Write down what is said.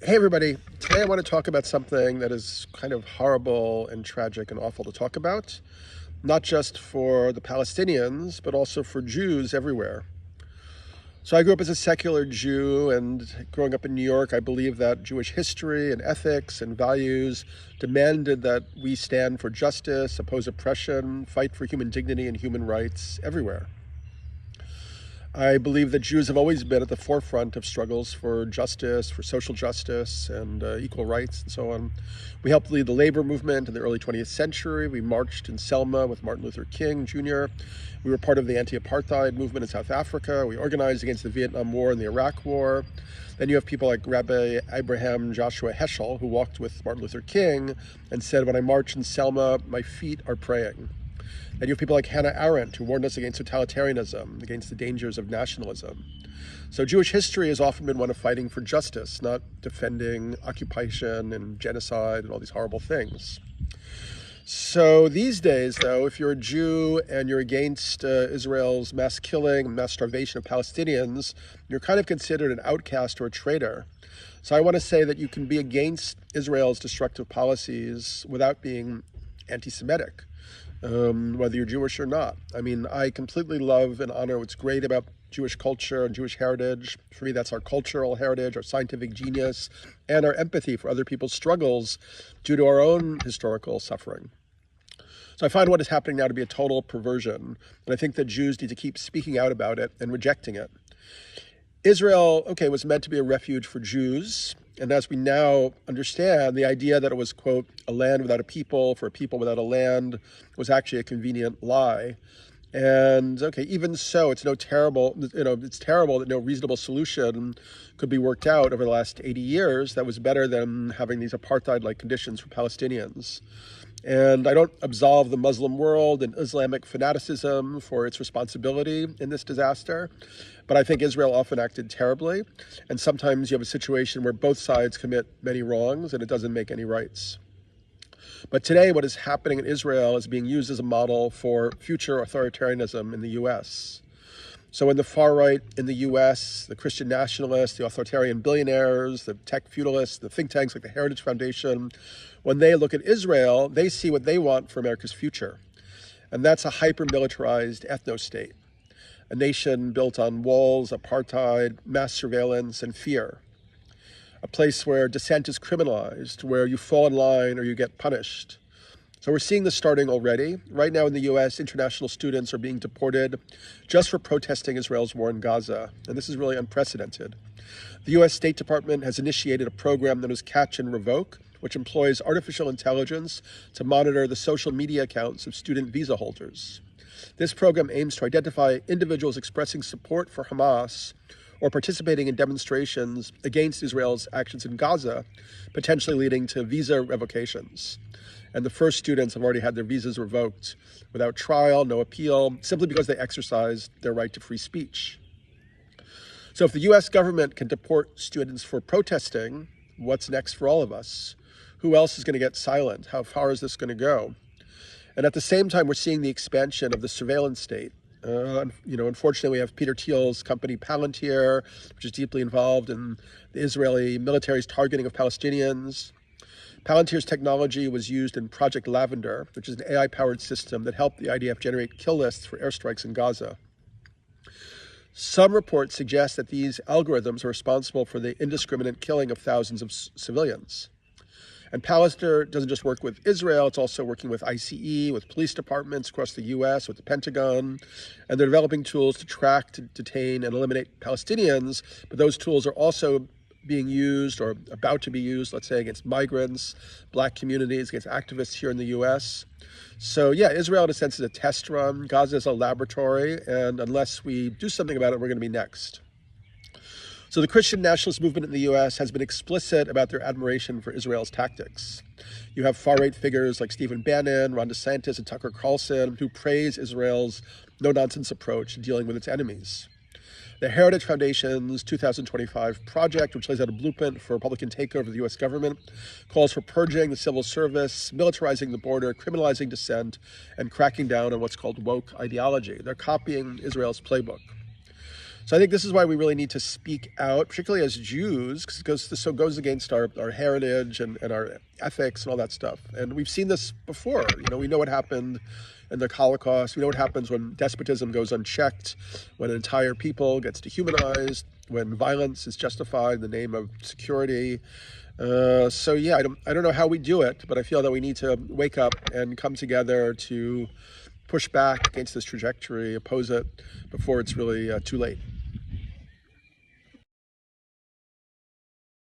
Hey everybody, today I want to talk about something that is kind of horrible and tragic and awful to talk about, not just for the Palestinians, but also for Jews everywhere. So I grew up as a secular Jew, and growing up in New York, I believe that Jewish history and ethics and values demanded that we stand for justice, oppose oppression, fight for human dignity and human rights everywhere. I believe that Jews have always been at the forefront of struggles for justice, for social justice, and equal rights, and so on. We helped lead the labor movement in the early 20th century. We marched in Selma with Martin Luther King Jr. We were part of the anti-apartheid movement in South Africa. We organized against the Vietnam War and the Iraq War. Then you have people like Rabbi Abraham Joshua Heschel, who walked with Martin Luther King and said, "When I march in Selma, my feet are praying." And you have people like Hannah Arendt, who warned us against totalitarianism, against the dangers of nationalism. So Jewish history has often been one of fighting for justice, not defending occupation and genocide and all these horrible things. So these days, though, if you're a Jew and you're against Israel's mass killing and mass starvation of Palestinians, you're kind of considered an outcast or a traitor. So I want to say that you can be against Israel's destructive policies without being anti-Semitic. Whether you're Jewish or not. I mean, I completely love and honor what's great about Jewish culture and Jewish heritage. For me, that's our cultural heritage, our scientific genius, and our empathy for other people's struggles due to our own historical suffering. So I find what is happening now to be a total perversion, and I think that Jews need to keep speaking out about it and rejecting it. Israel, was meant to be a refuge for Jews. And as we now understand, the idea that it was, quote, a land without a people for a people without a land was actually a convenient lie. And even so, it's terrible that no reasonable solution could be worked out over the last 80 years that was better than having these apartheid-like conditions for Palestinians. And I don't absolve the Muslim world and Islamic fanaticism for its responsibility in this disaster, but I think Israel often acted terribly, and sometimes you have a situation where both sides commit many wrongs and it doesn't make any rights. But today, what is happening in Israel is being used as a model for future authoritarianism in the U.S. So in the far right in the U.S., the Christian nationalists, the authoritarian billionaires, the tech feudalists, the think tanks like the Heritage Foundation, when they look at Israel, they see what they want for America's future. And that's a hyper-militarized ethno-state, a nation built on walls, apartheid, mass surveillance, and fear. A place where dissent is criminalized, where you fall in line or you get punished. So we're seeing this starting already. Right now in the U.S., international students are being deported just for protesting Israel's war in Gaza, and this is really unprecedented. The U.S. State Department has initiated a program known as Catch and Revoke, which employs artificial intelligence to monitor the social media accounts of student visa holders. This program aims to identify individuals expressing support for Hamas or participating in demonstrations against Israel's actions in Gaza, potentially leading to visa revocations. And the first students have already had their visas revoked without trial, no appeal, simply because they exercised their right to free speech. So if the U.S. government can deport students for protesting, what's next for all of us? Who else is going to get silent? How far is this going to go? And at the same time, we're seeing the expansion of the surveillance state. Unfortunately, we have Peter Thiel's company Palantir, which is deeply involved in the Israeli military's targeting of Palestinians. Palantir's technology was used in Project Lavender, which is an AI-powered system that helped the IDF generate kill lists for airstrikes in Gaza. Some reports suggest that these algorithms are responsible for the indiscriminate killing of thousands of civilians. And Palantir doesn't just work with Israel, it's also working with ICE, with police departments across the U.S., with the Pentagon, and they're developing tools to track, to detain, and eliminate Palestinians, but those tools are also being used or about to be used, let's say, against migrants, black communities, against activists here in the U.S. So yeah, Israel in a sense is a test run, Gaza is a laboratory, and unless we do something about it, we're going to be next. So the Christian nationalist movement in the U.S. has been explicit about their admiration for Israel's tactics. You have far-right figures like Stephen Bannon, Ron DeSantis, and Tucker Carlson who praise Israel's no-nonsense approach to dealing with its enemies. The Heritage Foundation's 2025 project, which lays out a blueprint for Republican takeover of the U.S. government, calls for purging the civil service, militarizing the border, criminalizing dissent, and cracking down on what's called woke ideology. They're copying Israel's playbook. So I think this is why we really need to speak out, particularly as Jews, because this goes against our heritage and our ethics and all that stuff. And we've seen this before. We know what happened in the Holocaust. We know what happens when despotism goes unchecked, when an entire people gets dehumanized, when violence is justified in the name of security. So yeah, I don't know how we do it, but I feel that we need to wake up and come together to push back against this trajectory, oppose it before it's really too late.